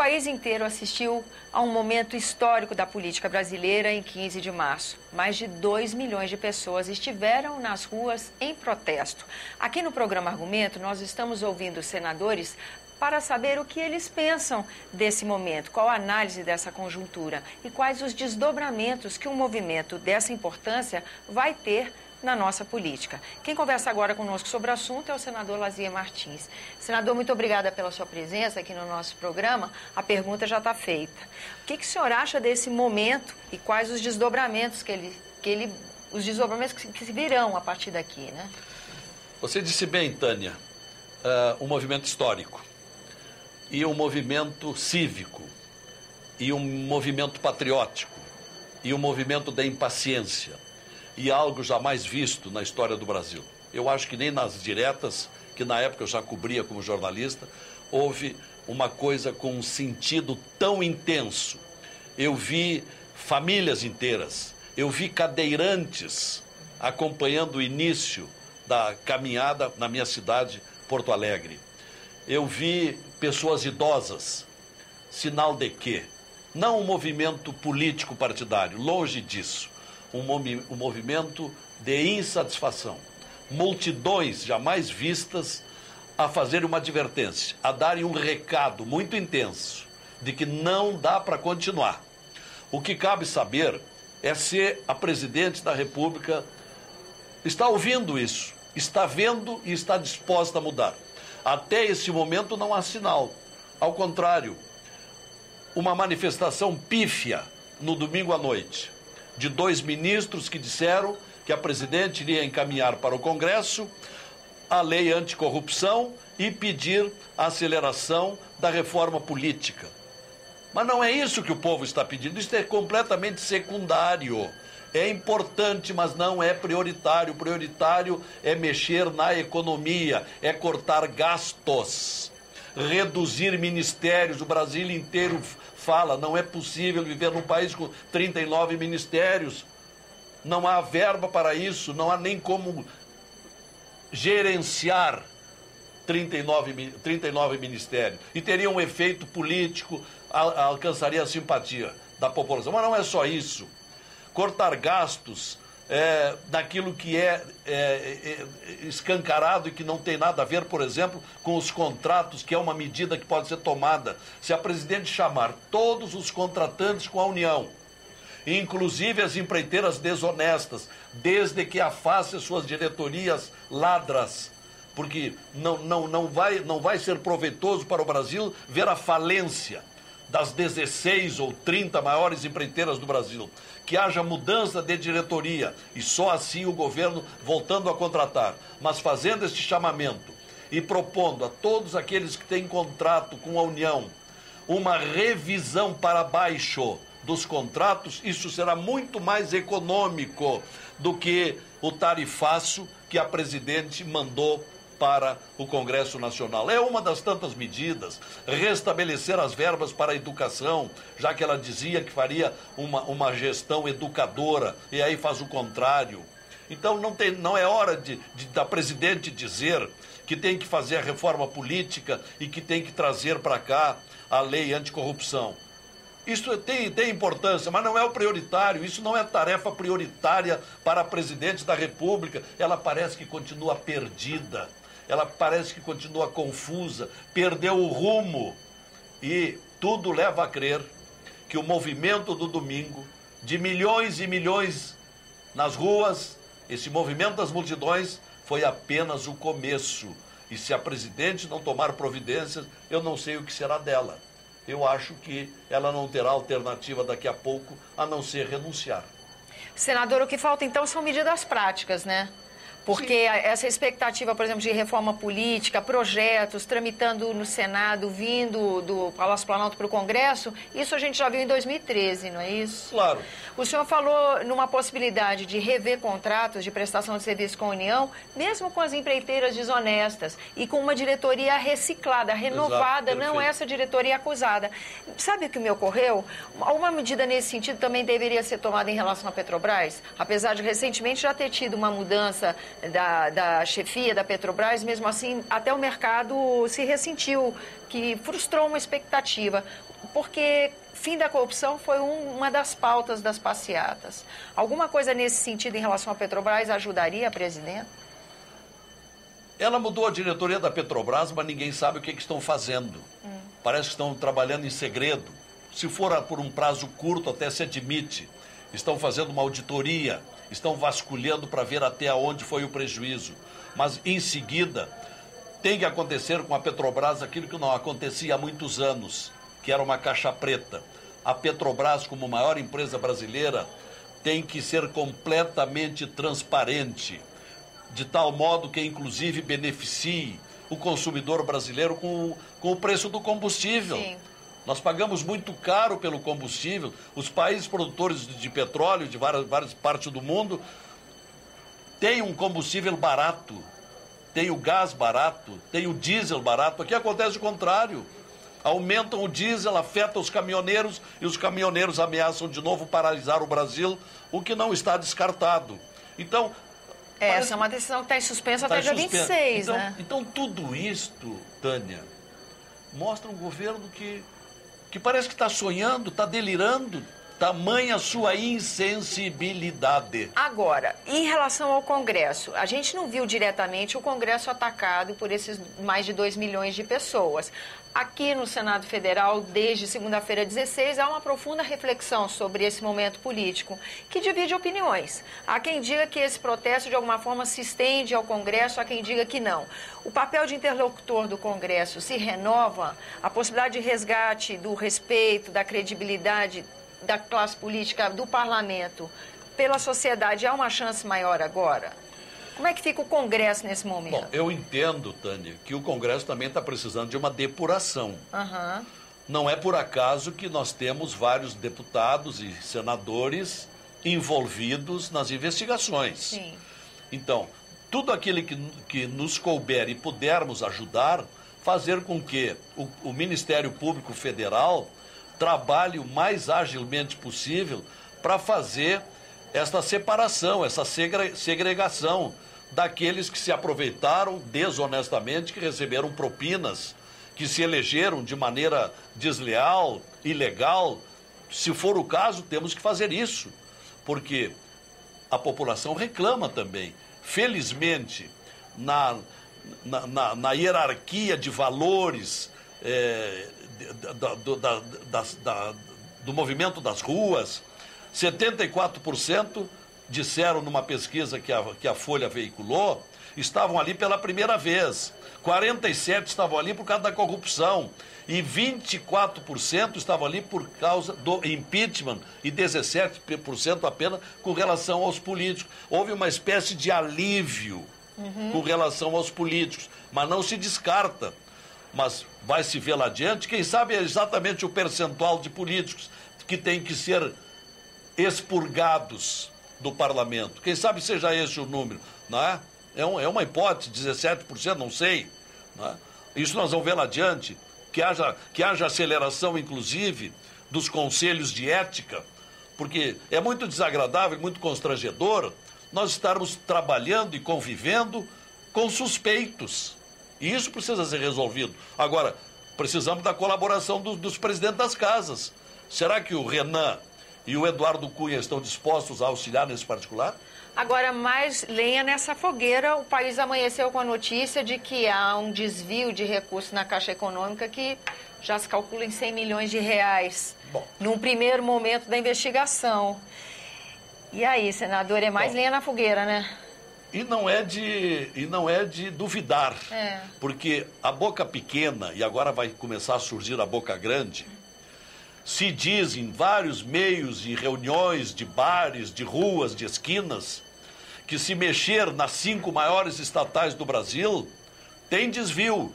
país inteiro assistiu a um momento histórico da política brasileira em 15 de março. Mais de 2 milhões de pessoas estiveram nas ruas em protesto. Aqui no programa Argumento, nós estamos ouvindo senadores para saber o que eles pensam desse momento, qual a análise dessa conjuntura e quais os desdobramentos que um movimento dessa importância vai ter na nossa política. Quem conversa agora conosco sobre o assunto é o senador Lazier Martins. Senador, muito obrigada pela sua presença aqui no nosso programa. A pergunta já está feita. O que o senhor acha desse momento e quais os desdobramentos os desdobramentos que se virão a partir daqui, né? Você disse bem, Tânia, um movimento histórico e um movimento cívico e um movimento patriótico e um movimento da impaciência. E algo jamais visto na história do Brasil. Eu acho que nem nas diretas, que na época eu já cobria como jornalista, houve uma coisa com um sentido tão intenso. Eu vi famílias inteiras, eu vi cadeirantes acompanhando o início da caminhada na minha cidade, Porto Alegre. Eu vi pessoas idosas, sinal de quê? Não um movimento político partidário, longe disso. Um movimento de insatisfação. Multidões jamais vistas a fazerem uma advertência, a darem um recado muito intenso de que não dá para continuar. O que cabe saber é se a presidente da República está ouvindo isso, está vendo e está disposta a mudar. Até esse momento não há sinal. Ao contrário, uma manifestação pífia no domingo à noite de 2 ministros que disseram que a presidente iria encaminhar para o Congresso a lei anticorrupção e pedir a aceleração da reforma política. Mas não é isso que o povo está pedindo, isso é completamente secundário. É importante, mas não é prioritário. O prioritário é mexer na economia, é cortar gastos, reduzir ministérios. O Brasil inteiro fala, não é possível viver num país com 39 ministérios. Não há verba para isso, não há nem como gerenciar 39 ministérios. E teria um efeito político, alcançaria a simpatia da população. Mas não é só isso. Cortar gastos daquilo que é escancarado e que não tem nada a ver, por exemplo, com os contratos, que é uma medida que pode ser tomada. Se a presidente chamar todos os contratantes com a União, inclusive as empreiteiras desonestas, desde que afaste suas diretorias ladras, porque não vai ser proveitoso para o Brasil ver a falência das 16 ou 30 maiores empreiteiras do Brasil, que haja mudança de diretoria e só assim o governo voltando a contratar, mas fazendo este chamamento e propondo a todos aqueles que têm contrato com a União uma revisão para baixo dos contratos, isso será muito mais econômico do que o tarifaço que a presidente mandou para o Congresso Nacional. É uma das tantas medidas. Restabelecer as verbas para a educação, já que ela dizia que faria uma gestão educadora, e aí faz o contrário. Então não é hora da presidente dizer que tem que fazer a reforma política e que tem que trazer para cá a lei anticorrupção. Isso tem importância, mas não é o prioritário, isso não é tarefa prioritária para a presidente da República. Ela parece que continua perdida. Ela parece que continua confusa, perdeu o rumo. E tudo leva a crer que o movimento do domingo, de milhões e milhões nas ruas, esse movimento das multidões foi apenas o começo. E se a presidente não tomar providências, eu não sei o que será dela. Eu acho que ela não terá alternativa daqui a pouco, a não ser renunciar. Senador, o que falta então são medidas práticas, né? Porque essa expectativa, por exemplo, de reforma política, projetos tramitando no Senado, vindo do Palácio Planalto para o Congresso, isso a gente já viu em 2013, não é isso? Claro. O senhor falou numa possibilidade de rever contratos de prestação de serviço com a União, mesmo com as empreiteiras desonestas e com uma diretoria reciclada, renovada, exato, não essa diretoria acusada. Sabe o que me ocorreu? Uma medida nesse sentido também deveria ser tomada em relação à Petrobras, apesar de recentemente já ter tido uma mudança da chefia da Petrobras, mesmo assim, até o mercado se ressentiu, que frustrou uma expectativa. porque fim da corrupção foi uma das pautas das passeatas. Alguma coisa nesse sentido em relação à Petrobras ajudaria a presidenta? Ela mudou a diretoria da Petrobras, mas ninguém sabe o que estão fazendo. Parece que estão trabalhando em segredo. Se for por um prazo curto, até se admite. Estão fazendo uma auditoria, estão vasculhando para ver até onde foi o prejuízo. Mas, em seguida, tem que acontecer com a Petrobras aquilo que não acontecia há muitos anos, que era uma caixa preta. A Petrobras, como maior empresa brasileira, tem que ser completamente transparente, de tal modo que, inclusive, beneficie o consumidor brasileiro com o preço do combustível. Sim. Nós pagamos muito caro pelo combustível. Os países produtores de petróleo de várias partes do mundo têm um combustível barato, tem o gás barato, tem o diesel barato. Aqui acontece o contrário. Aumentam o diesel, afetam os caminhoneiros e os caminhoneiros ameaçam de novo paralisar o Brasil, o que não está descartado. Então... Essa é uma decisão que está em suspenso até dia 26, então, né? Então, tudo isto, Tânia, mostra um governo que parece que está sonhando, está delirando, tamanha sua insensibilidade. Agora, em relação ao Congresso, a gente não viu diretamente o Congresso atacado por esses mais de 2 milhões de pessoas. Aqui no Senado Federal, desde segunda-feira 16, há uma profunda reflexão sobre esse momento político, que divide opiniões. Há quem diga que esse protesto, de alguma forma, se estende ao Congresso, há quem diga que não. O papel de interlocutor do Congresso se renova? A possibilidade de resgate do respeito, da credibilidade da classe política, do parlamento, pela sociedade, há uma chance maior agora? Como é que fica o Congresso nesse momento? Bom, eu entendo, Tânia, que o Congresso também está precisando de uma depuração. Uhum. Não é por acaso que nós temos vários deputados e senadores envolvidos nas investigações. Sim. Então, tudo aquilo que nos couber e pudermos ajudar, fazer com que o Ministério Público Federal trabalhe o mais agilmente possível para fazer essa separação, essa segregação daqueles que se aproveitaram desonestamente, que receberam propinas, que se elegeram de maneira desleal, ilegal. Se for o caso, temos que fazer isso, porque a população reclama também. Felizmente, na hierarquia de valores do movimento das ruas, 74% disseram numa pesquisa que a Folha veiculou, estavam ali pela primeira vez. 47% estavam ali por causa da corrupção. E 24% estavam ali por causa do impeachment e 17% apenas com relação aos políticos. Houve uma espécie de alívio com relação aos políticos, mas não se descarta. Mas vai se ver lá adiante, quem sabe é exatamente o percentual de políticos que tem que ser expurgados do parlamento. Quem sabe seja esse o número, não é? É uma hipótese, 17%, não sei. Não é? Isso nós vamos ver lá adiante, que haja aceleração, inclusive, dos conselhos de ética, porque é muito desagradável, muito constrangedor nós estarmos trabalhando e convivendo com suspeitos. E isso precisa ser resolvido. Agora, precisamos da colaboração dos presidentes das casas. Será que o Renan e o Eduardo Cunha estão dispostos a auxiliar nesse particular? Agora, mais lenha nessa fogueira, o país amanheceu com a notícia de que há um desvio de recursos na Caixa Econômica que já se calcula em 100 milhões de reais. Bom, num primeiro momento da investigação. E aí, senador, é mais lenha na fogueira, né? E não é de duvidar, porque a boca pequena, e agora vai começar a surgir a boca grande, se diz em vários meios e reuniões de bares, de ruas, de esquinas, que se mexer nas 5 maiores estatais do Brasil, tem desvio.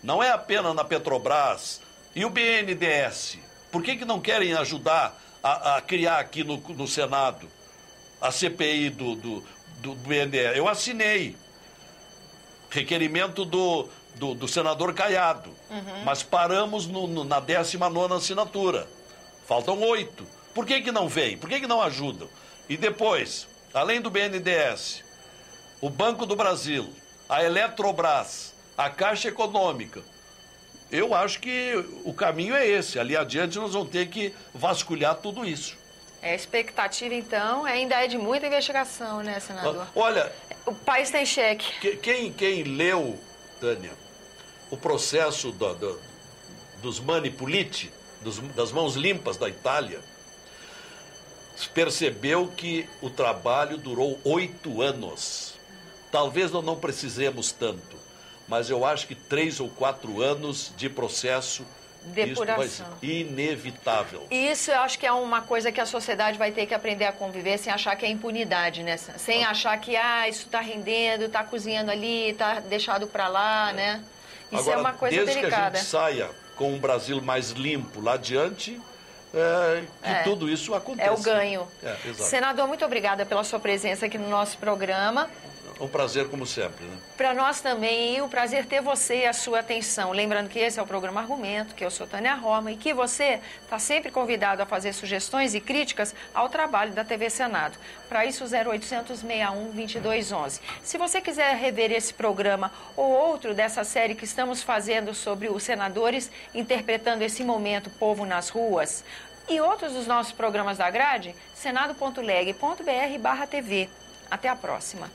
Não é apenas na Petrobras. E o BNDES? Por que não querem ajudar a criar aqui no Senado a CPI do BNDES? Eu assinei requerimento do senador Caiado, mas paramos na 19ª assinatura. Faltam 8. Por que não vem? Por que não ajudam? E depois, além do BNDES, o Banco do Brasil, a Eletrobras, a Caixa Econômica, eu acho que o caminho é esse. Ali adiante nós vamos ter que vasculhar tudo isso. A expectativa, então, ainda é de muita investigação, né, senador? Olha... O país está em xeque. Quem leu, Tânia, o processo dos Manipuliti, das mãos limpas da Itália, percebeu que o trabalho durou 8 anos. Talvez nós não precisemos tanto, mas eu acho que 3 ou 4 anos de processo, depuração, isso vai ser inevitável. Isso eu acho que é uma coisa que a sociedade vai ter que aprender a conviver sem achar que é impunidade, né? Sem achar que isso está rendendo, está cozinhando ali, está deixado para lá, né? Isso agora, é uma coisa desde delicada. Que a gente saia com um Brasil mais limpo lá adiante, que tudo isso aconteça. É o ganho. Exato. Senador, muito obrigada pela sua presença aqui no nosso programa. Um prazer como sempre, né? Para nós também, um prazer ter você e a sua atenção. Lembrando que esse é o programa Argumento, que eu sou Tânia Roma e que você está sempre convidado a fazer sugestões e críticas ao trabalho da TV Senado. Para isso, 0800 61 2211. Se você quiser rever esse programa ou outro dessa série que estamos fazendo sobre os senadores interpretando esse momento povo nas ruas e outros dos nossos programas da grade, senado.leg.br/TV. Até a próxima.